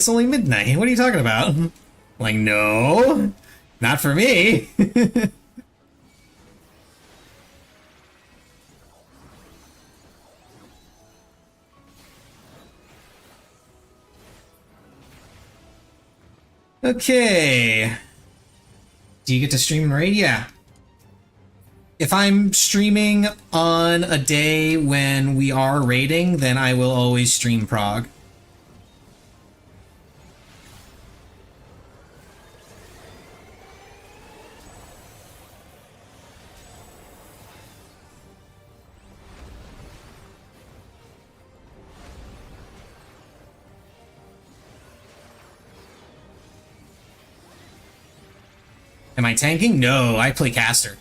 It's only midnight. What are you talking about? Like, no, not for me. Okay. Do you get to stream and raid? Yeah. If I'm streaming on a day when we are raiding, then I will always stream Prague. Am I tanking? No, I play caster.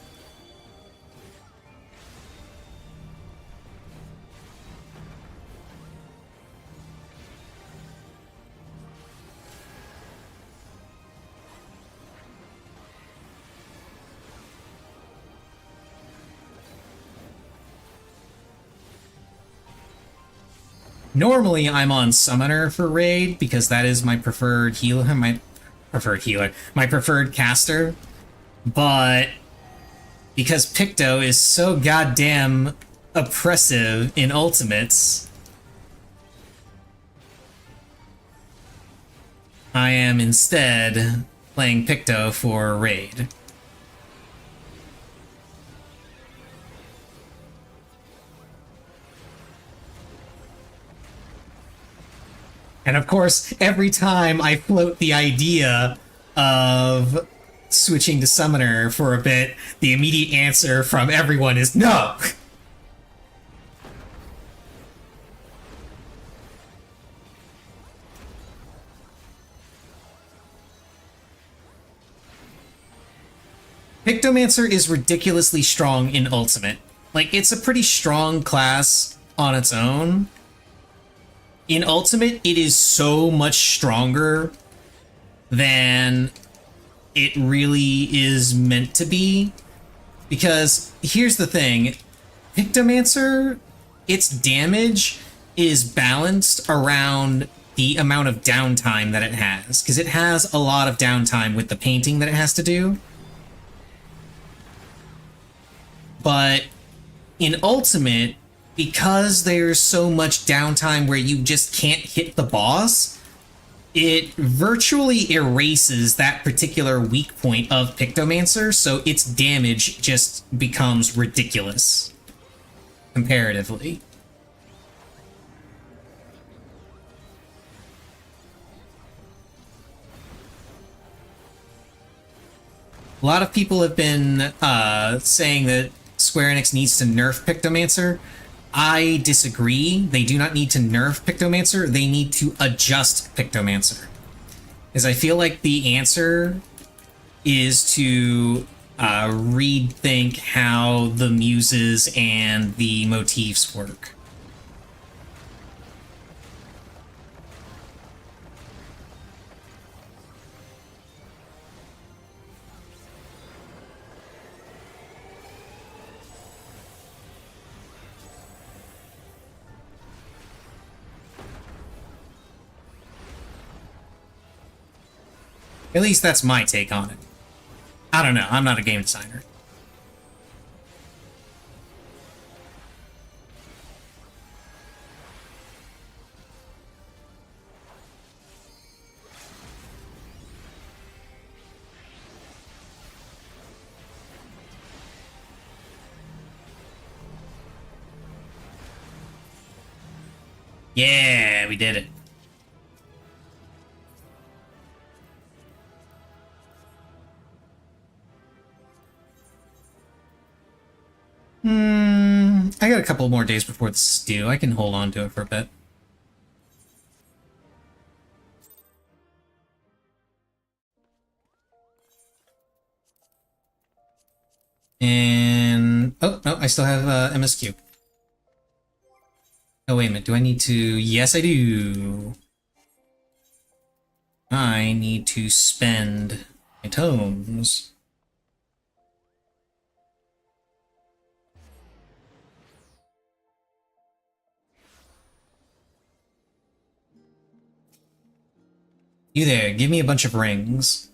Normally, I'm on Summoner for raid because that is my preferred healer. My preferred caster. But because Picto is so goddamn oppressive in ultimates, I am instead playing Picto for raid. And of course, every time I float the idea of switching to Summoner for a bit, the immediate answer from everyone is no! Pictomancer is ridiculously strong in Ultimate. Like, it's a pretty strong class on its own. In Ultimate, it is so much stronger than it really is meant to be. Because here's the thing, Pictomancer, its damage is balanced around the amount of downtime that it has. Because it has a lot of downtime with the painting that it has to do. But in Ultimate, because there's so much downtime where you just can't hit the boss, it virtually erases that particular weak point of Pictomancer, so its damage just becomes ridiculous, comparatively. A lot of people have been saying that Square Enix needs to nerf Pictomancer. I disagree. They do not need to nerf Pictomancer. They need to adjust Pictomancer. Because I feel like the answer is to rethink how the muses and the motifs work. At least that's my take on it. I don't know. I'm not a game designer. Yeah, we did it. I got a couple more days before this is due. I can hold on to it for a bit. And... oh, no, I still have MSQ. Oh, wait a minute. Do I need to... yes, I do. I need to spend my tomes. You there, give me a bunch of rings.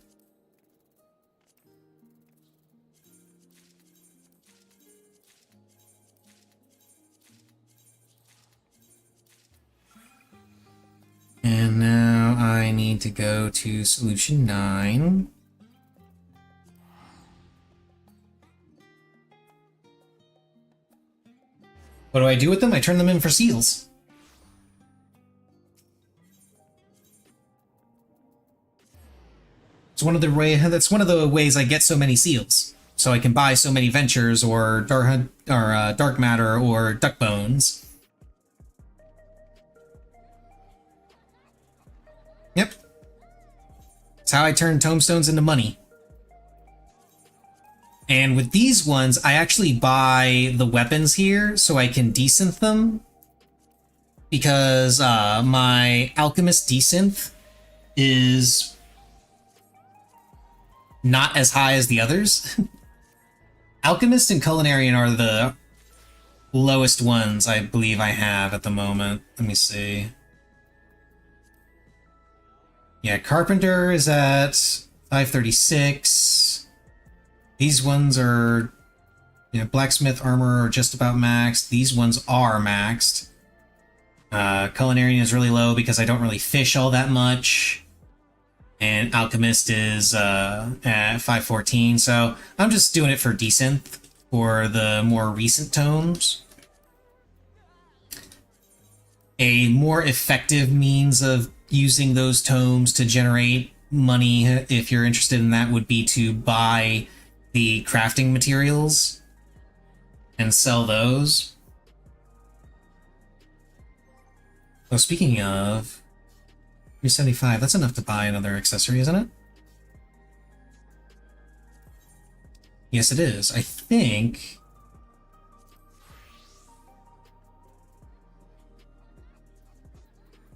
And now I need to go to solution 9. What do I do with them? I turn them in for seals. It's one of the that's one of the ways I get so many seals. So I can buy so many ventures or dark matter or duck bones. Yep. That's how I turn tomestones into money. And with these ones, I actually buy the weapons here so I can desynth them. Because my alchemist desynth is not as high as the others. Alchemist and Culinarian are the lowest ones I believe I have at the moment. Let me see. Yeah, Carpenter is at 536. These ones are, you know, Blacksmith, Armor are just about maxed. These ones are maxed. Culinarian is really low because I don't really fish all that much. And Alchemist is at 514, so I'm just doing it for desynth for the more recent tomes. A more effective means of using those tomes to generate money, if you're interested in that, would be to buy the crafting materials and sell those. Oh, speaking of... 375, that's enough to buy another accessory, isn't it? Yes, it is. I think...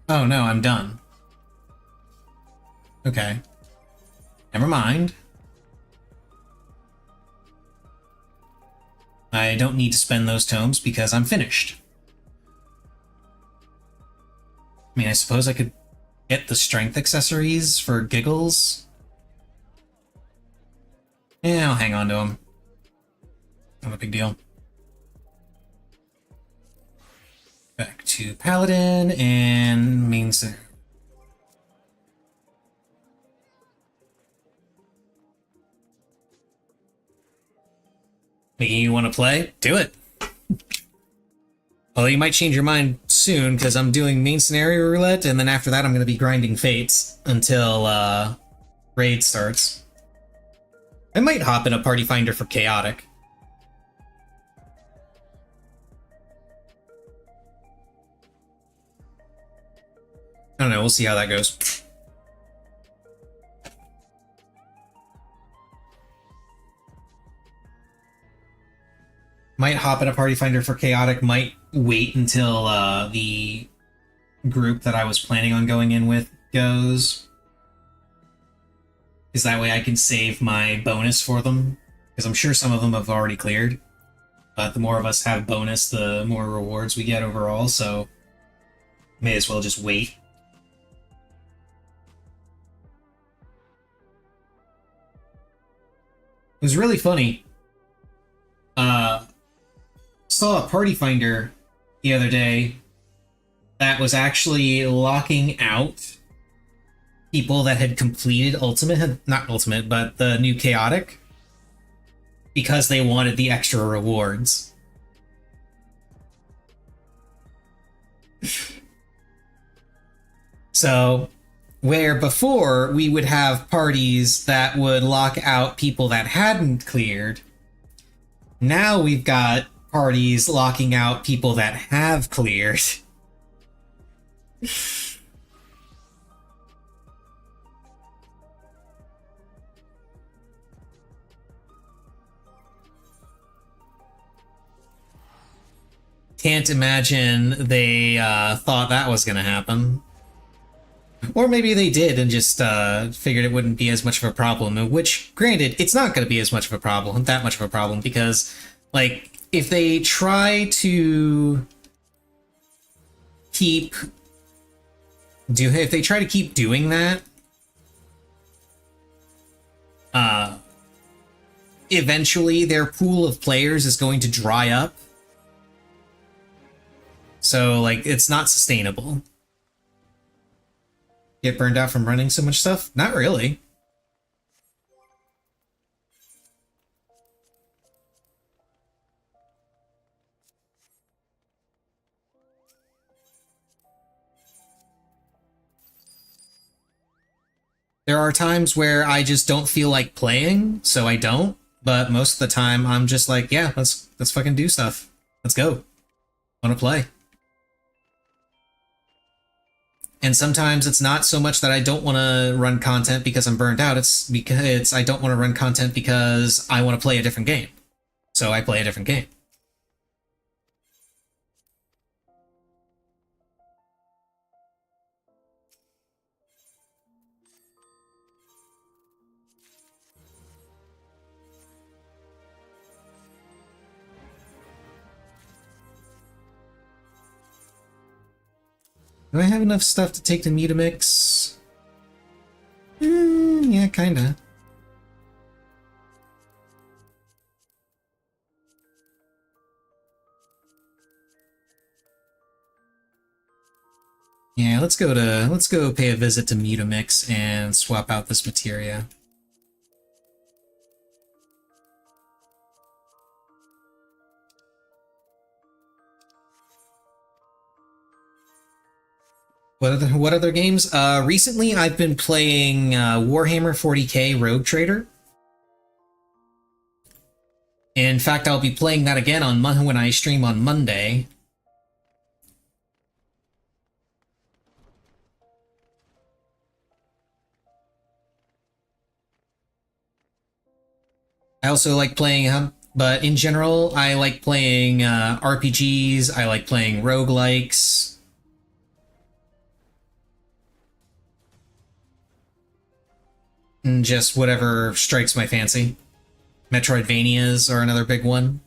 Oh no, I'm done. Okay. Never mind. I don't need to spend those tomes because I'm finished. I mean, I suppose I could get the strength accessories for giggles. Yeah, I'll hang on to them. Not a big deal. Back to Paladin and main center. Making you want to play? Do it. Although you might change your mind soon, because I'm doing main scenario roulette, and then after that I'm going to be grinding fates until raid starts. I might hop in a party finder for chaotic. I don't know, we'll see how that goes. Might hop in a party finder for chaotic, might wait until the group that I was planning on going in with goes. Because that way I can save my bonus for them. Because I'm sure some of them have already cleared. But the more of us have bonus, the more rewards we get overall, so may as well just wait. It was really funny. Saw a party finder the other day that was actually locking out people that had completed Ultimate, not Ultimate, but the new Chaotic, because they wanted the extra rewards. So, where before we would have parties that would lock out people that hadn't cleared, now we've got parties locking out people that have cleared. Can't imagine they thought that was going to happen. Or maybe they did and just figured it wouldn't be as much of a problem, which, granted, it's not going to be as much of a problem, that much of a problem, because, like, if they try to keep doing that, eventually their pool of players is going to dry up. So, like, it's not sustainable. Get burned out from running so much stuff? Not really. There are times where I just don't feel like playing, so I don't. But most of the time, I'm just like, yeah, let's fucking do stuff. Let's go. I want to play. And sometimes it's not so much that I don't want to run content because I'm burned out. It's because I don't want to run content because I want to play a different game. So I play a different game. Do I have enough stuff to take to Mutamix? Yeah, kinda. Yeah, let's go pay a visit to Mutamix and swap out this materia. What other games? Recently I've been playing Warhammer 40k Rogue Trader. In fact, I'll be playing that again on when I stream on Monday. I also like playing, but in general, I like playing RPGs, I like playing roguelikes. And just whatever strikes my fancy. Metroidvanias are another big one.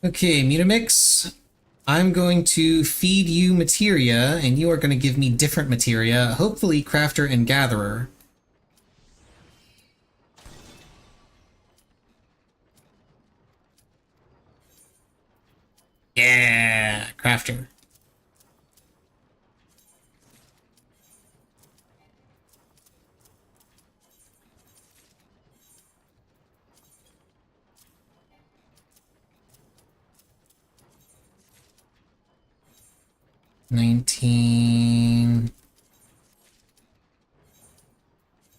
Okay, Mutamix, I'm going to feed you materia, and you are going to give me different materia, hopefully Crafter and Gatherer. Yeah, Crafter. $19.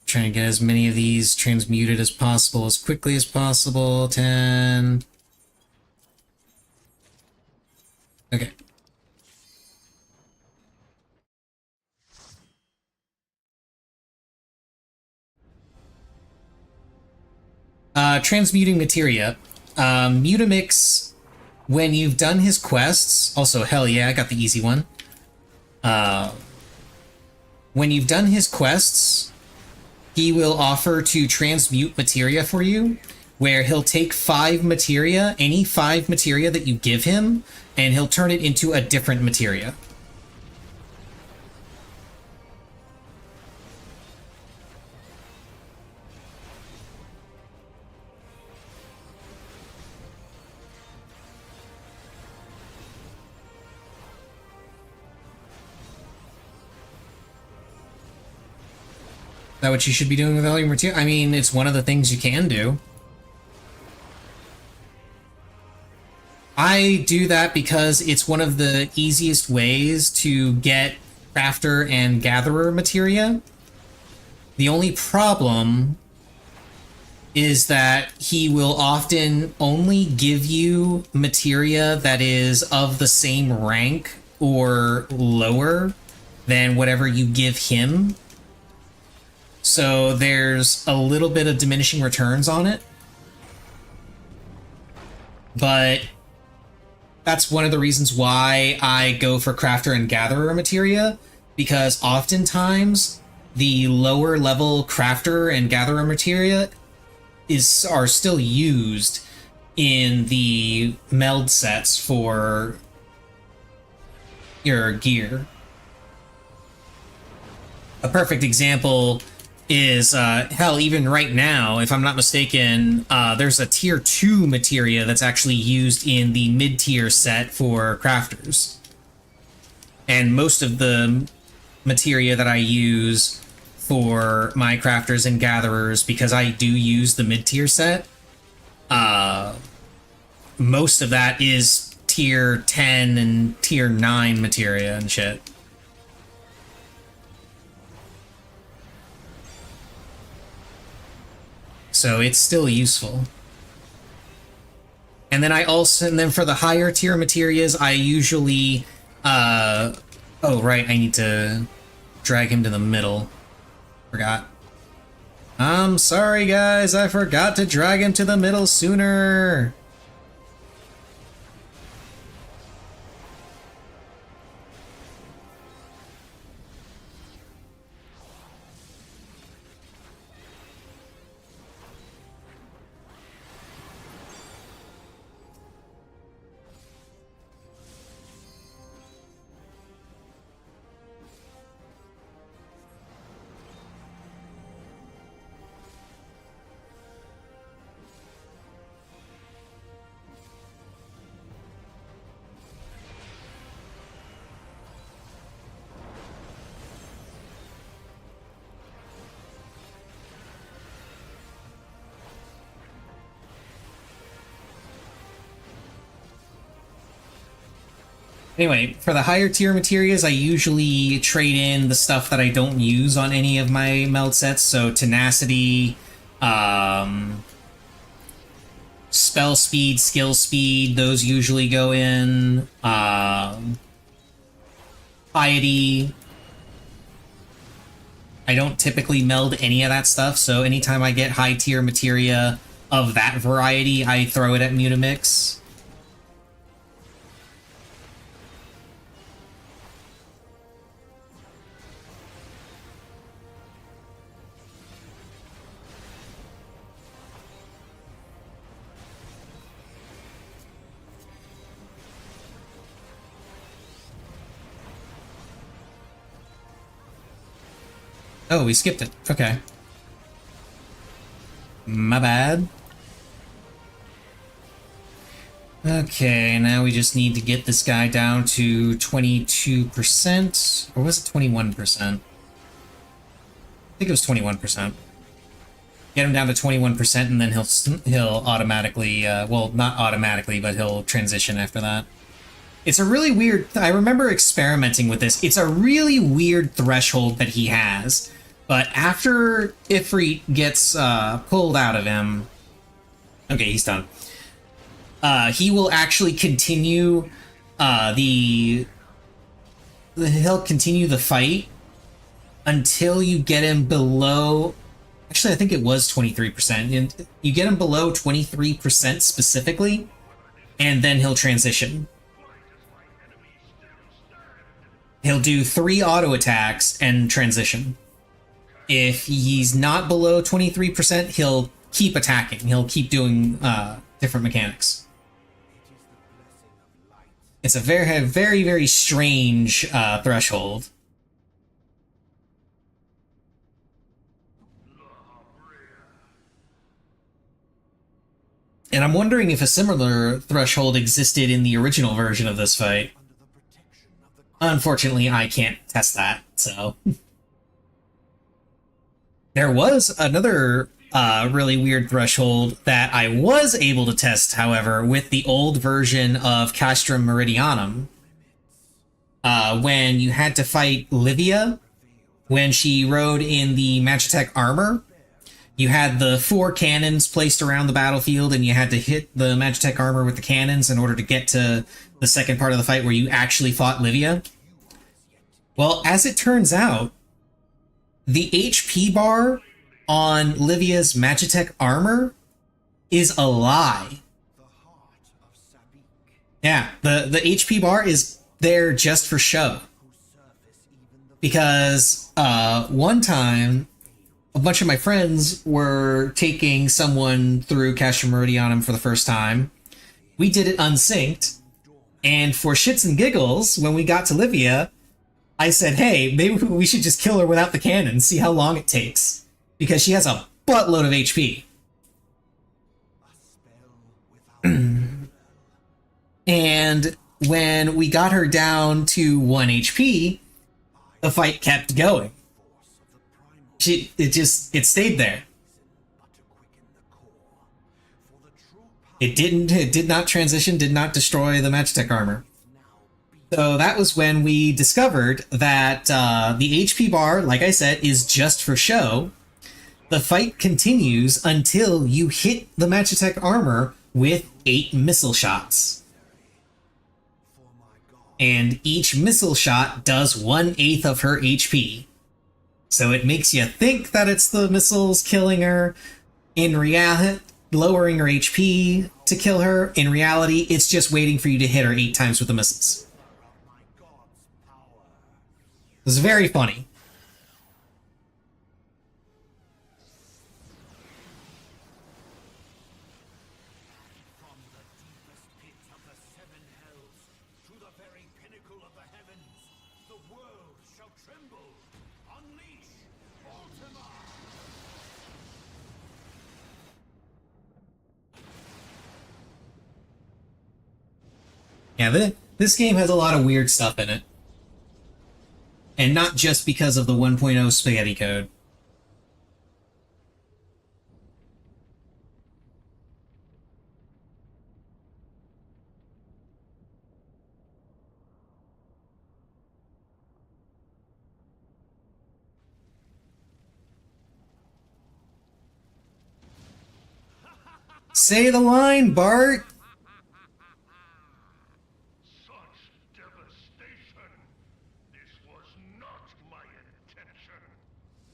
Trying to get as many of these transmuted as possible, as quickly as possible. 10. Okay. Transmuting materia. Mutamix, when you've done his quests, also, hell yeah, I got the easy one. When you've done his quests, he will offer to transmute materia for you, where he'll take 5 materia, any 5 materia that you give him, and he'll turn it into a different materia. That what you should be doing with all your materia? I mean, it's one of the things you can do. I do that because it's one of the easiest ways to get Crafter and Gatherer materia. The only problem is that he will often only give you materia that is of the same rank or lower than whatever you give him. So there's a little bit of diminishing returns on it. but that's one of the reasons why I go for crafter and gatherer materia, because oftentimes the lower level crafter and gatherer materia are still used in the meld sets for your gear. A perfect example is, hell, even right now, if I'm not mistaken, there's a tier 2 materia that's actually used in the mid-tier set for crafters. And most of the materia that I use for my crafters and gatherers, because I do use the mid-tier set, most of that is tier 10 and tier 9 materia and shit. So it's still useful. And then for the higher tier materias, I usually, oh right, I need to drag him to the middle. Forgot. I'm sorry guys, I forgot to drag him to the middle sooner. Anyway, for the higher tier materials, I usually trade in the stuff that I don't use on any of my meld sets. So tenacity, spell speed, skill speed, those usually go in. Piety. I don't typically meld any of that stuff, so anytime I get high tier materia of that variety, I throw it at Mutamix. Oh, we skipped it. Okay. My bad. Okay, now we just need to get this guy down to 22%. Or was it 21%? I think it was 21%. Get him down to 21% and then he'll automatically, well, not automatically, but he'll transition after that. It's a really weird... I remember experimenting with this. It's a really weird threshold that he has. But after Ifrit gets pulled out of him... Okay, he's done. He will actually continue he'll continue the fight until you get him below... Actually, I think it was 23%. You get him below 23% specifically, and then he'll transition. He'll do 3 auto attacks and transition. If he's not below 23%, he'll keep attacking. He'll keep doing different mechanics. It's a very, very, very strange threshold. And I'm wondering if a similar threshold existed in the original version of this fight. Unfortunately, I can't test that, so... There was another really weird threshold that I was able to test, however, with the old version of Castrum Meridianum. When you had to fight Livia, when she rode in the Magitech armor, you had the 4 cannons placed around the battlefield, and you had to hit the Magitech armor with the cannons in order to get to the second part of the fight where you actually fought Livia. Well, as it turns out, the HP bar on Livia's Magitech armor is a lie. Yeah, the HP bar is there just for show. Because one time, a bunch of my friends were taking someone through Castro Meridianum for the first time. We did it unsynced, and for shits and giggles, when we got to Livia, I said, hey, maybe we should just kill her without the cannon, see how long it takes. Because she has a buttload of HP. And when we got her down to 1 HP, the fight kept going. It stayed there. It did not transition, did not destroy the Magitech armor. So that was when we discovered that the HP bar, like I said, is just for show. The fight continues until you hit the Magitech armor with 8 missile shots. And each missile shot does 1/8 of her HP. So it makes you think that it's the missiles killing her. In reality, lowering her HP to kill her. In reality, it's just waiting for you to hit her 8 times with the missiles. It was very funny. Yeah, this game has a lot of weird stuff in it. And not just because of the 1.0 spaghetti code. Say the line, Bart!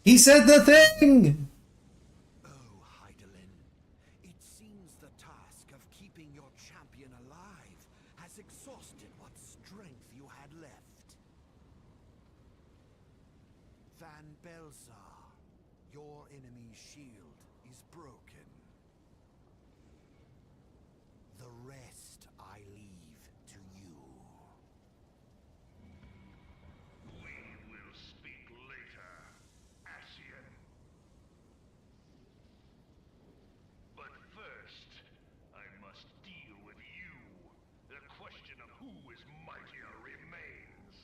He said the thing! Oh, Heidelin, it seems the task of keeping your champion alive has exhausted what strength you had left. Van Belsar, your enemy's shield is broken. The rest I leave to you. We will speak later, Ascian. But first, I must deal with you. The question of who is mightier remains.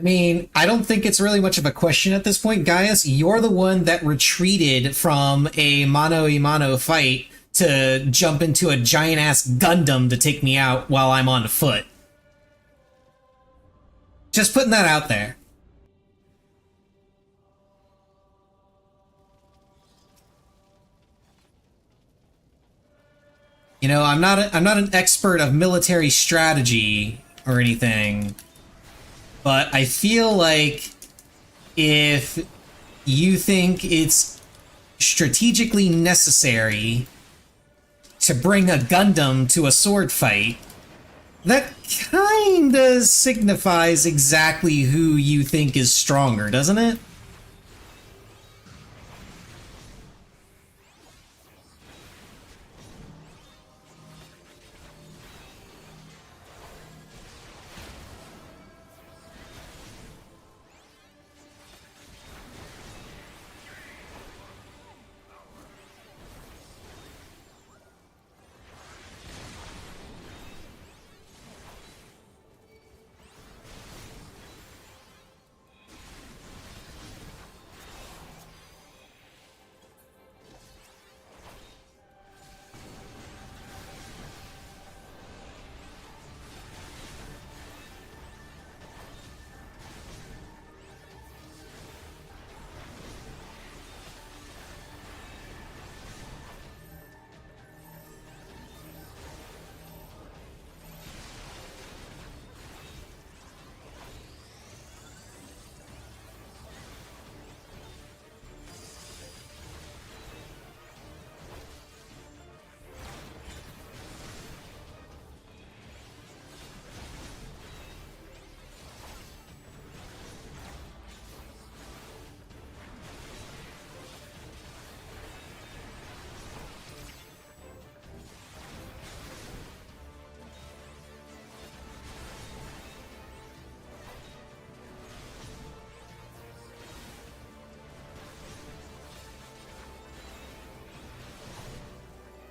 I mean, I don't think it's really much of a question at this point, Gaius. You're the one that retreated from a mano-a-mano fight to jump into a giant-ass Gundam to take me out while I'm on foot. Just putting that out there. You know, I'm not an expert of military strategy or anything, but I feel like if you think it's strategically necessary to bring a Gundam to a sword fight, that kinda signifies exactly who you think is stronger, doesn't it?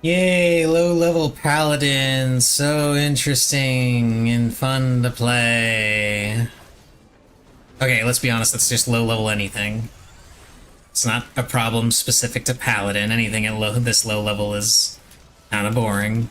Yay, low-level paladin, so interesting and fun to play. Okay, let's be honest, that's just low-level anything. It's not a problem specific to paladin. Anything at this low level is kind of boring.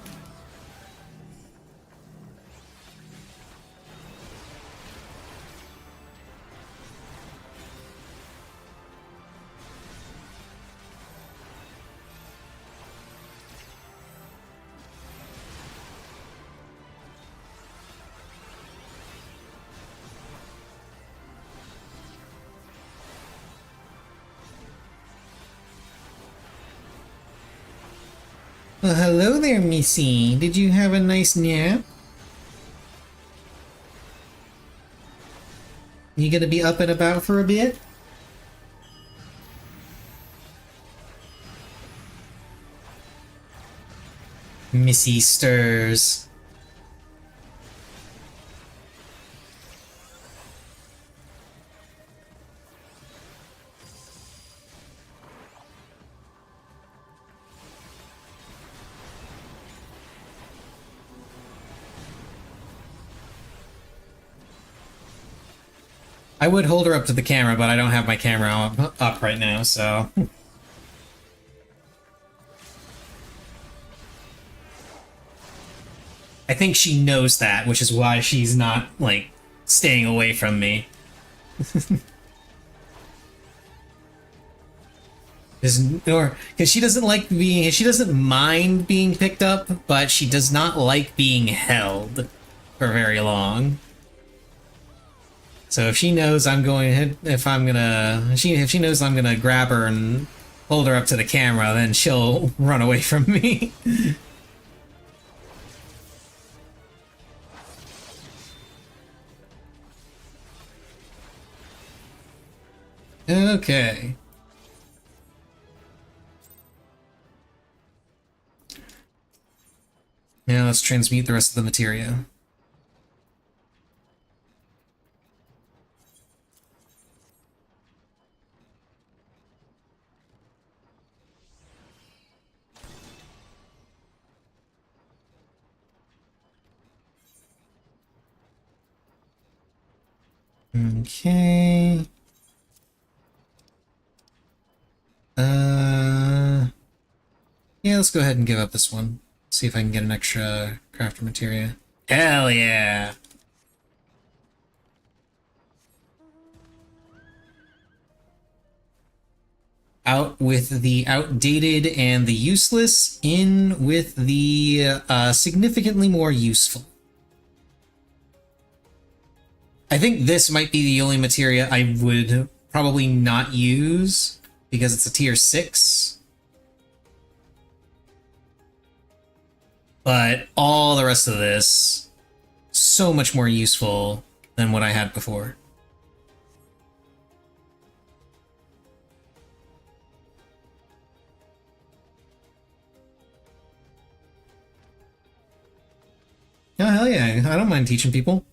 Well, hello there, Missy. Did you have a nice nap? You gonna be up and about for a bit? Missy stirs. I would hold her up to the camera, but I don't have my camera up right now, so... I think she knows that, which is why she's not, like, staying away from me. Because she doesn't like being... She doesn't mind being picked up, but she does not like being held for very long. So if she knows I'm going... If she knows I'm gonna grab her and hold her up to the camera, then she'll run away from me. Okay. Now let's transmute the rest of the materia. Okay. Yeah, let's go ahead and give up this one. See if I can get an extra crafter materia. Hell yeah! Out with the outdated and the useless, in with the significantly more useful. I think this might be the only materia I would probably not use, because it's a tier 6. But all the rest of this, so much more useful than what I had before. Oh, hell yeah. I don't mind teaching people.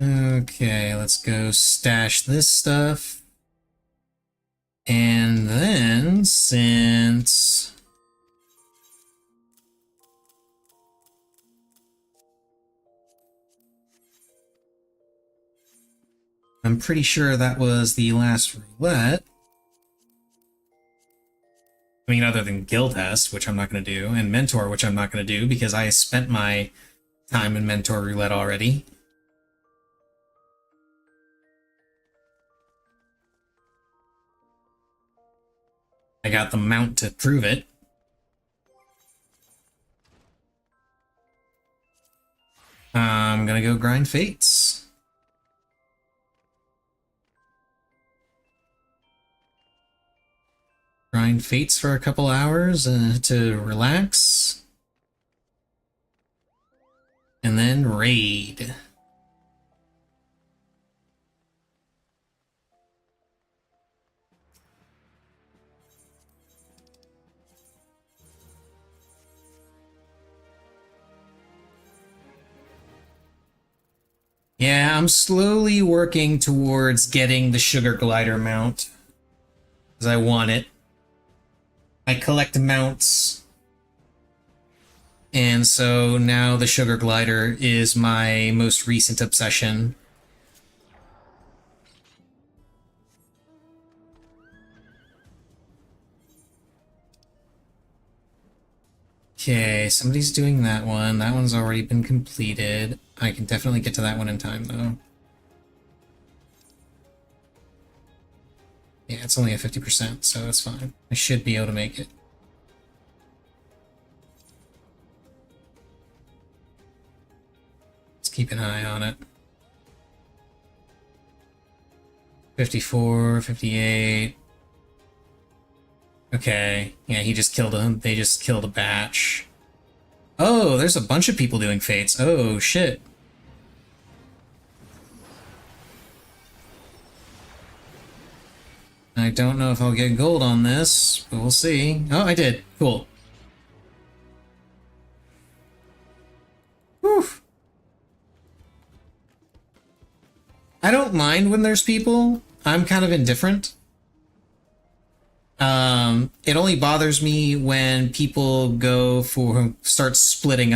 Okay, let's go stash this stuff. And then, since... I'm pretty sure that was the last roulette. I mean, other than Guild Test, which I'm not going to do, and Mentor, which I'm not going to do, because I spent my time in Mentor Roulette already. I got the mount to prove it. I'm gonna go grind Fates. Grind Fates for a couple hours to relax. And then raid. Yeah, I'm slowly working towards getting the sugar glider mount. Because I want it. I collect mounts. And so now the sugar glider is my most recent obsession. Okay, somebody's doing that one. That one's already been completed. I can definitely get to that one in time, though. Yeah, it's only at 50%, so that's fine. I should be able to make it. Let's keep an eye on it. 54, 58... Okay, yeah, he just killed him. They just killed a batch. Oh, there's a bunch of people doing fates. Oh, shit. I don't know if I'll get gold on this, but we'll see. Oh, I did. Cool. Whew. I don't mind when there's people. I'm kind of indifferent. It only bothers me when people start splitting up.